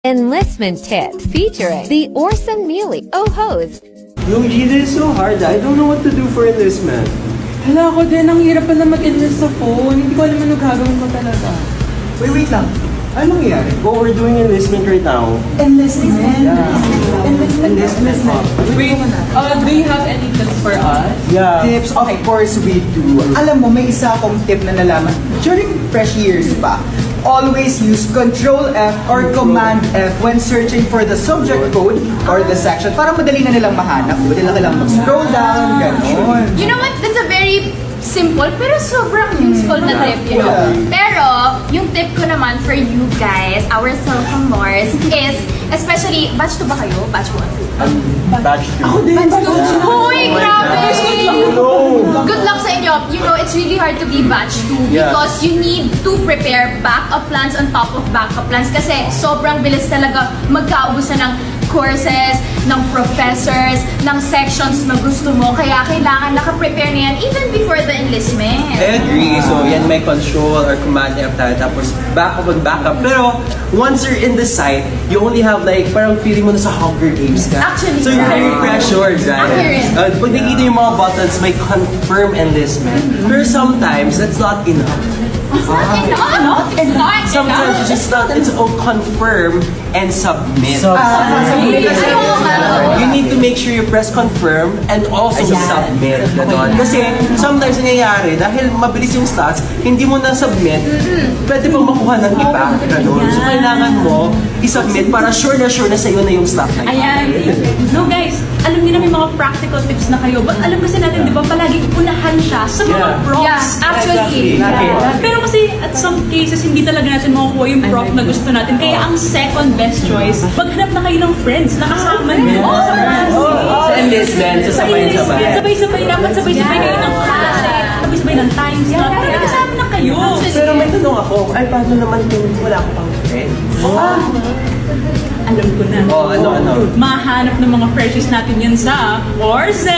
Enlistment Tips featuring the Orson Mealy host. Yung Gina is so hard. I don't know what to do for enlistment. Hala, ako din. Ang hirap pa na mag-enlist sa phone. Hindi ko alam ano gagawin ko talaga. Wait lang. Ano nangyayari? Oh, we're doing enlistment right now. Enlistment? Yeah. Enlistment. Wait, do you have any tips for us? Yeah. Tips, of course we do. Alam mo, may isa akong tip na nalaman. During fresh years pa, always use Control F or Command F when searching for the subject code or the section para madali na nilang mahanap. Madali na nilang mag-scroll down, gano'n. You know what? That's a very simple pero sobrang useful na tip, you know. Pero, yung tip ko naman for you guys, our sophomores, is, especially, batch 2 ba kayo? Batch 1? Batch 2. Ako din. Hoy, grabe! No! Good luck sa inyo. You know, it's really hard to be batch 2 because you need to prepare backup plans on top of backup plans kasi sobrang bilis talaga magkaubusan ng courses, ng professors, ng sections na gusto mo. Kaya kailangan naka-prepare na yan even before the enlistment. I agree. So, yan may control or command F tayo. Tapos, backup and backup. Pero, once you're in the site, you only have like, parang feeling mo na sa Hunger Games ka. Actually, so, you're very pressured, right? Accurate. Pag nakita yung mga buttons, may confirm enlistment. Pero sometimes, that's not enough. It's not enough. It's not Sometimes enough. it's just not, it's all confirm and submit. You need to make sure you press confirm and also submit. Ganon. Kasi sometimes nangyayari, dahil mabilis yung stats, hindi mo na-submit, pwede pang makuha ng iba. Ganon. So kailangan mo i-submit para sure na sa'yo na yung stat na yun. Ayan. No guys, alam niyo na may mga practical tips na kayo. But alam kasi natin, di ba, palaging unahan siya sa mga props. Yeah, actually. Pero kasi at some cases, hindi talaga natin makukuha yung prop na gusto natin. Kaya ang second best choice, maghanap na kayo ng friends na kasama niyo. Sa enlistment, sabay-sabay. Sabay-sabay, dapat sabay-sabay kayo ng klase. Sabay-sabay ng time slot. Kaya kasama na kayo. Pero may tanong ako, ay paano naman kung wala ko pang friends? Alam ko na. Ano? Mahanap ng mga freshies natin yan sa Orson!